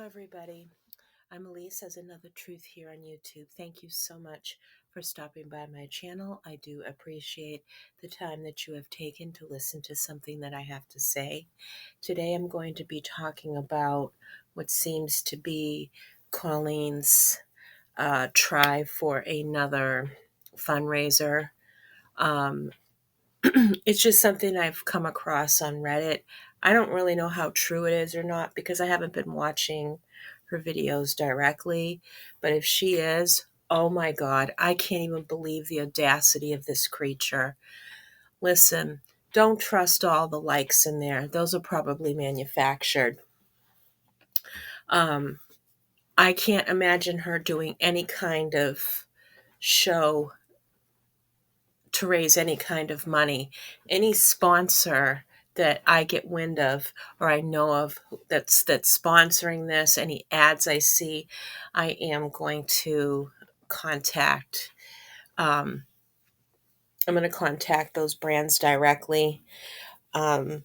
everybody. I'm Elise as Another Truth here on YouTube. Thank you so much for stopping by my channel. I do appreciate the time that you have taken to listen to something that I have to say. Today I'm going to be talking about what seems to be Colleen's try for another fundraiser. Um, it's just something I've come across on Reddit. I don't really know how true it is or not because I haven't been watching her videos directly. But if she is, oh my God, I can't even believe the audacity of this creature. Listen, don't trust all the likes in there. Those are probably manufactured. Um, I can't imagine her doing any kind of show to raise any kind of money. Any sponsor that I get wind of or I know of that's sponsoring this, any ads I see, I am going to contact. Um, I'm going to contact those brands directly. And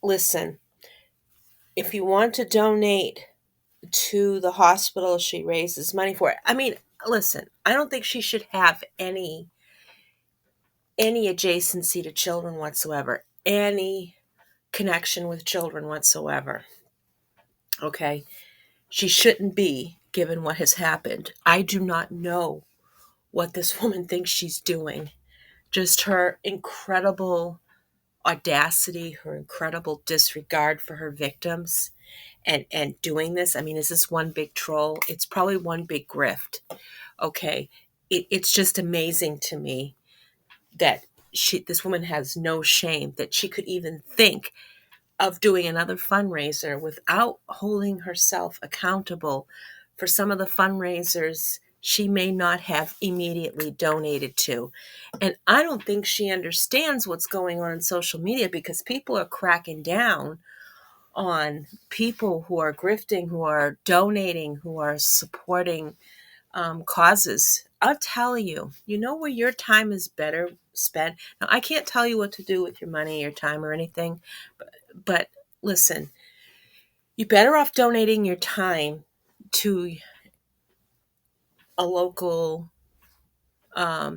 listen, if you want to donate to the hospital she raises money for, I mean, listen, I don't think she should have any adjacency to children whatsoever, any connection with children whatsoever. Okay? She shouldn't be, given what has happened. I do not know what this woman thinks she's doing. Just her incredible audacity, her incredible disregard for her victims, and doing this. I mean, is this one big troll? It's probably one big grift. Okay? It's just amazing to me that this woman has no shame that she could even think of doing another fundraiser without holding herself accountable for some of the fundraisers she may not have immediately donated to. And I don't think she understands what's going on in social media because people are cracking down on people who are grifting, who are donating, who are supporting causes. I'll tell you, you know where your time is better spent. Now, I can't tell you what to do with your money, your time, or anything, but listen, you're better off donating your time to a local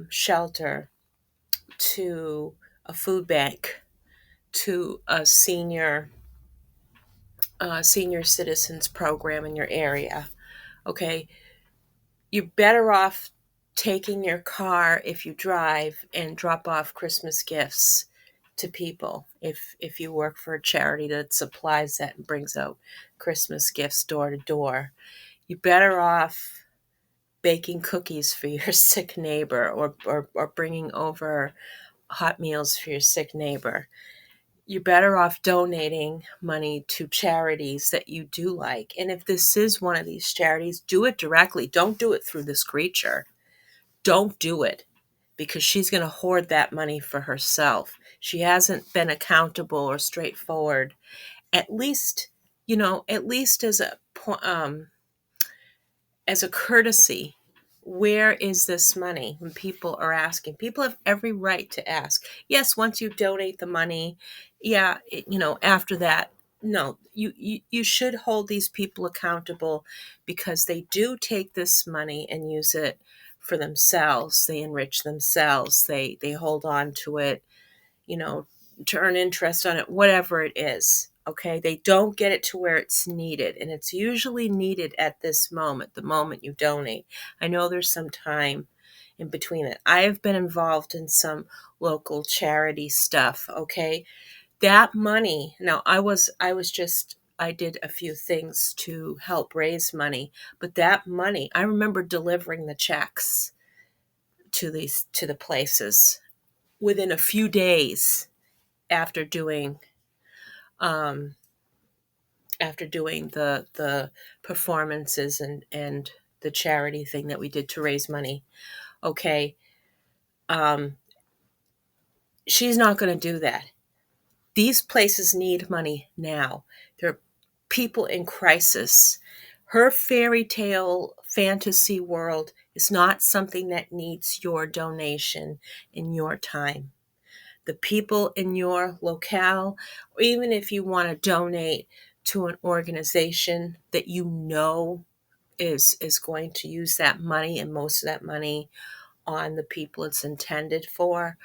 shelter, to a food bank, to a senior citizens program in your area. Okay, you're better off taking your car if you drive and drop off Christmas gifts to people if you work for a charity that supplies that and brings out Christmas gifts door to door. You're better off baking cookies for your sick neighbor or bringing over hot meals for your sick neighbor. You're better off donating money to charities that you do like. And if this is one of these charities, do it directly. Don't do it through this creature. Don't do it because she's going to hoard that money for herself. She hasn't been accountable or straightforward. At least, at least as a courtesy, where is this money? When people are asking, people have every right to ask. Yes, once you donate the money, yeah, after that, no, you should hold these people accountable because they do take this money and use it for themselves. They enrich themselves. They hold on to it, to earn interest on it, whatever it is. Okay, they don't get it to where it's needed, and it's usually needed at this moment, the moment you donate. I know there's some time in between it. I have been involved in some local charity stuff. Okay, that money. Now, I did a few things to help raise money, but that money, I remember delivering the checks to the places within a few days after doing um, the performances and the charity thing that we did to raise money. Okay, um, she's not going to do that. These places need money now. There are people in crisis. Her fairy tale fantasy world is not something that needs your donation and your time. The people in your locale, or even if you want to donate to an organization that you know is going to use that money and most of that money on the people it's intended for,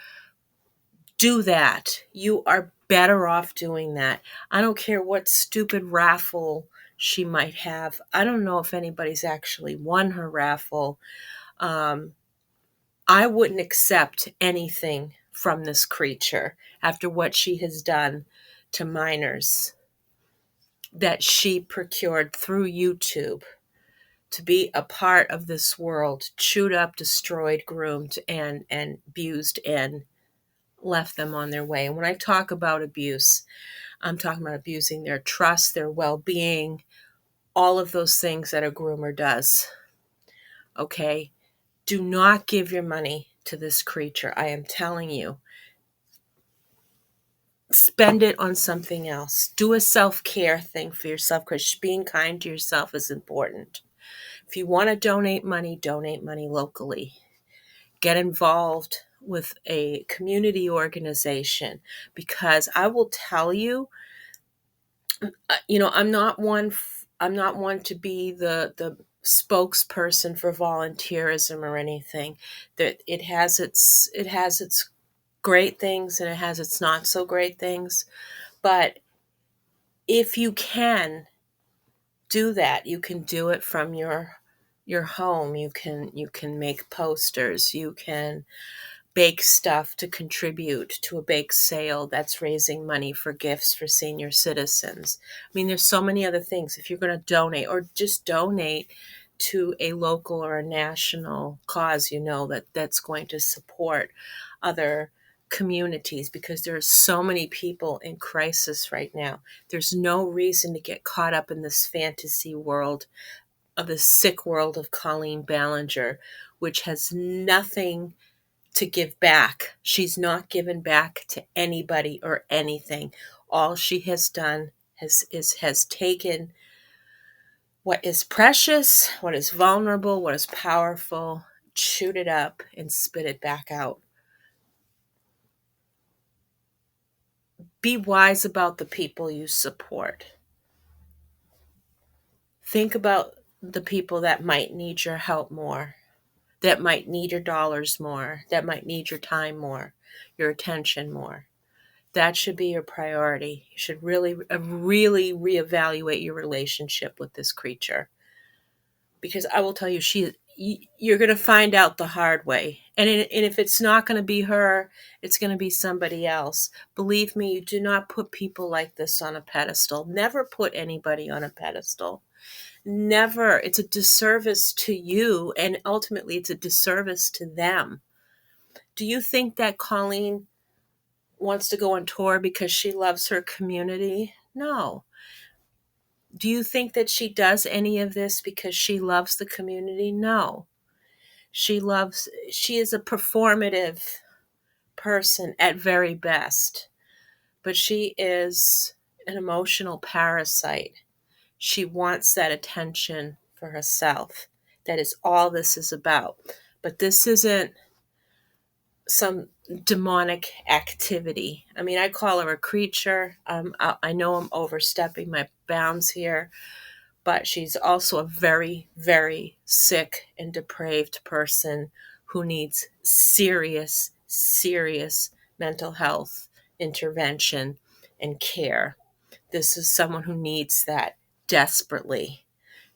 do that. You are better off doing that. I don't care what stupid raffle she might have. I don't know if anybody's actually won her raffle. I wouldn't accept anything from this creature after what she has done to minors that she procured through YouTube to be a part of this world, chewed up, destroyed, groomed, and abused, and left them on their way. And when I talk about abuse, I'm talking about abusing their trust, their well-being, all of those things that a groomer does. Okay? Do not give your money to this creature. I am telling you. Spend it on something else. Do a self-care thing for yourself, because being kind to yourself is important. If you want to donate money locally. Get involved with a community organization, because I will tell you, I'm not one to be the spokesperson for volunteerism or anything. That it has its great things and it has its not so great things. But if you can do that, you can do it from your home. You can make posters. You can bake stuff to contribute to a bake sale that's raising money for gifts for senior citizens. I mean, there's so many other things. If you're going to donate, or just donate to a local or a national cause, that's going to support other communities, because there are so many people in crisis right now. There's no reason to get caught up in this fantasy world, of the sick world of Colleen Ballinger, which has nothing to give back. She's not given back to anybody or anything. All she has done has taken what is precious, what is vulnerable, what is powerful, chewed it up and spit it back out. Be wise about the people you support. Think about the people that might need your help more, that might need your dollars more, that might need your time more, your attention more. That should be your priority. You should really reevaluate your relationship with this creature. Because I will tell you, you're going to find out the hard way. And if it's not going to be her, it's going to be somebody else. Believe me, you do not put people like this on a pedestal. Never put anybody on a pedestal. Never. It's a disservice to you, and ultimately it's a disservice to them. Do you think that Colleen wants to go on tour because she loves her community? No. Do you think that she does any of this because she loves the community? No. She is a performative person at very best, but she is an emotional parasite. She wants that attention for herself. That is all this is about. But this isn't some demonic activity. I mean, I call her a creature. I know I'm overstepping my bounds here, but she's also a very, very sick and depraved person who needs serious, serious mental health intervention and care. This is someone who needs that desperately.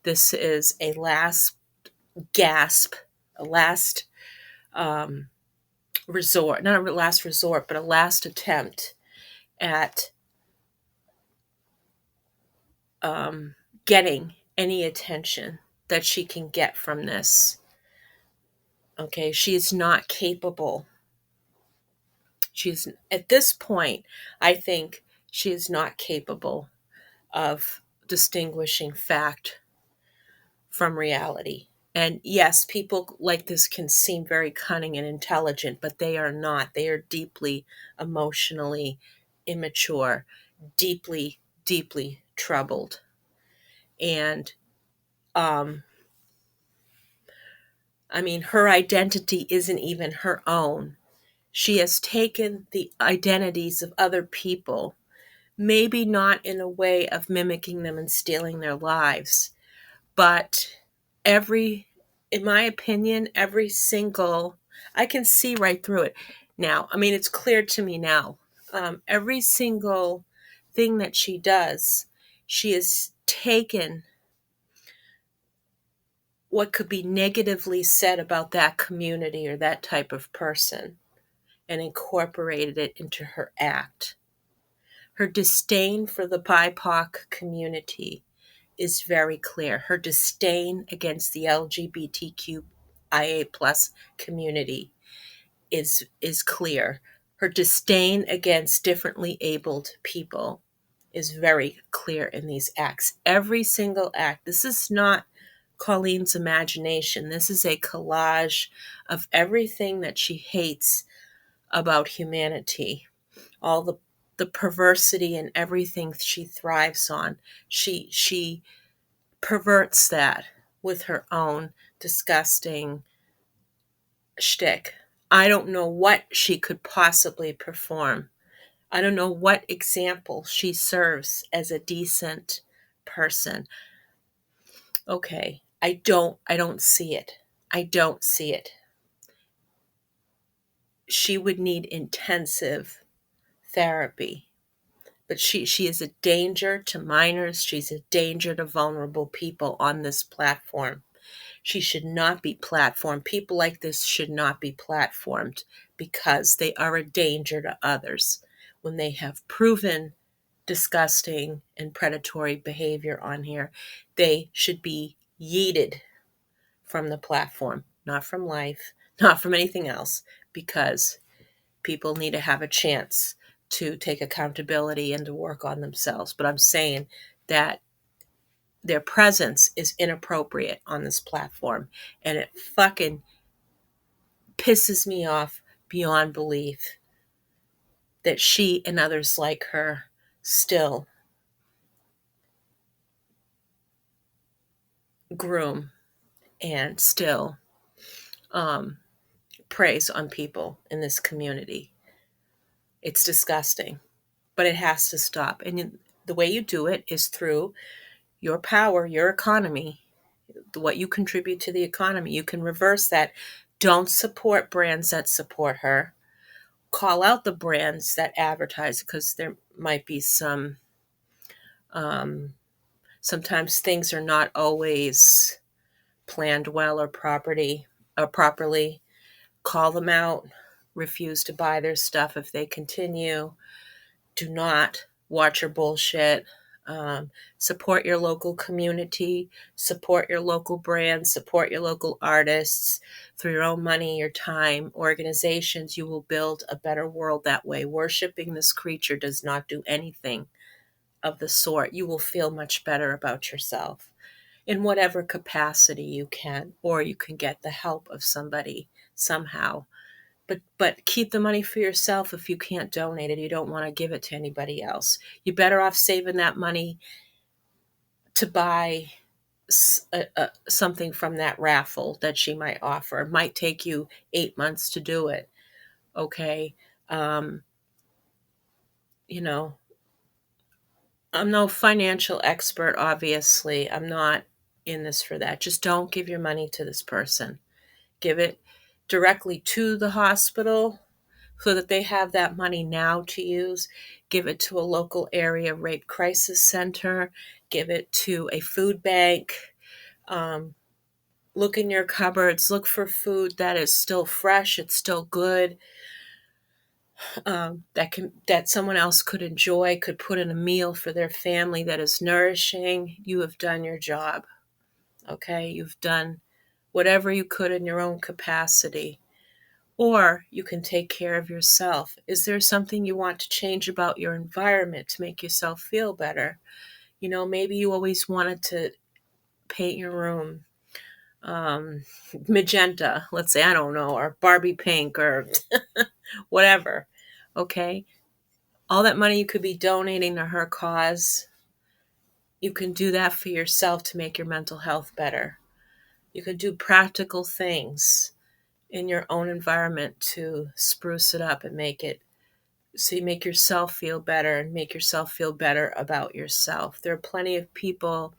This is a last gasp, a last resort, not a last resort, but a last attempt at getting any attention that she can get from this. Okay, she is not capable. She's, at this point, I think she is not capable of distinguishing fact from reality. And yes, people like this can seem very cunning and intelligent, but they are not. They are deeply emotionally immature, deeply, deeply troubled. And I mean, her identity isn't even her own. She has taken the identities of other people, maybe not in a way of mimicking them and stealing their lives, but in my opinion, every single, I can see right through it now. I mean, it's clear to me now. Every single thing that she does, she has taken what could be negatively said about that community or that type of person and incorporated it into her act. Her disdain for the BIPOC community is very clear. Her disdain against the LGBTQIA plus community is clear. Her disdain against differently abled people is very clear in these acts. Every single act. This is not Colleen's imagination. This is a collage of everything that she hates about humanity. All the perversity and everything she thrives on. She perverts that with her own disgusting shtick. I don't know what she could possibly perform. I don't know what example she serves as a decent person. Okay, I don't see it. I don't see it. She would need intensive therapy. But she is a danger to minors. She's a danger to vulnerable people on this platform. She should not be platformed. People like this should not be platformed because they are a danger to others when they have proven disgusting and predatory behavior on here. They should be yeeted from the platform, not from life, not from anything else, because people need to have a chance to take accountability and to work on themselves. But I'm saying that their presence is inappropriate on this platform, and it fucking pisses me off beyond belief that she and others like her still groom and still preys on people in this community. It's disgusting, but it has to stop. And the way you do it is through your power, your economy, what you contribute to the economy. You can reverse that. Don't support brands that support her. Call out the brands that advertise, because there might be some, sometimes things are not always planned well or properly. Call them out. Refuse to buy their stuff if they continue. Do not watch your bullshit. Support your local community, support your local brands, support your local artists. Through your own money, your time, organizations, you will build a better world that way. Worshipping this creature does not do anything of the sort. You will feel much better about yourself in whatever capacity you can, or you can get the help of somebody somehow. But keep the money for yourself. If you can't donate it, you don't want to give it to anybody else. You're better off saving that money to buy something from that raffle that she might offer. It might take you 8 months to do it. Okay. Um, you know, I'm no financial expert, obviously. I'm not in this for that. Just don't give your money to this person. Give it directly to the hospital so that they have that money now to use. Give it to a local area rape crisis center. Give it to a food bank. Look in your cupboards. Look for food that is still fresh. It's still good. That someone else could enjoy, could put in a meal for their family that is nourishing. You have done your job. Okay, you've done whatever you could in your own capacity. Or you can take care of yourself. Is there something you want to change about your environment to make yourself feel better? Maybe you always wanted to paint your room magenta, let's say, I don't know, or Barbie pink or whatever. Okay. All that money you could be donating to her cause, you can do that for yourself to make your mental health better. You can do practical things in your own environment to spruce it up and make it So you make yourself feel better and make yourself feel better about yourself. There are plenty of people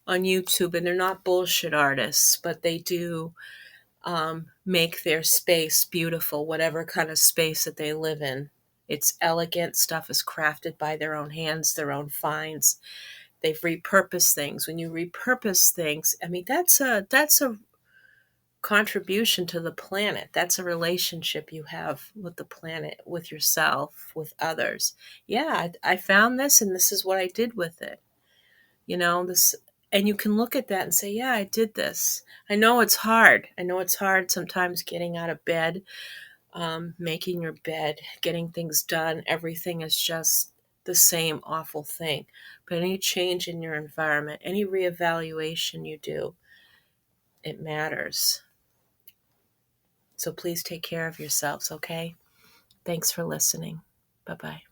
on YouTube, and they're not bullshit artists, but they do make their space beautiful, whatever kind of space that they live in. It's elegant. Stuff is crafted by their own hands, their own finds. They've repurposed things. When you repurpose things, I mean, that's a contribution to the planet. That's a relationship you have with the planet, with yourself, with others. Yeah, I found this, and this is what I did with it. This, and you can look at that and say, yeah, I did this. I know it's hard. I know it's hard sometimes getting out of bed, making your bed, getting things done. Everything is just the same awful thing. But any change in your environment, any reevaluation you do, it matters. So please take care of yourselves, okay? Thanks for listening. Bye-bye.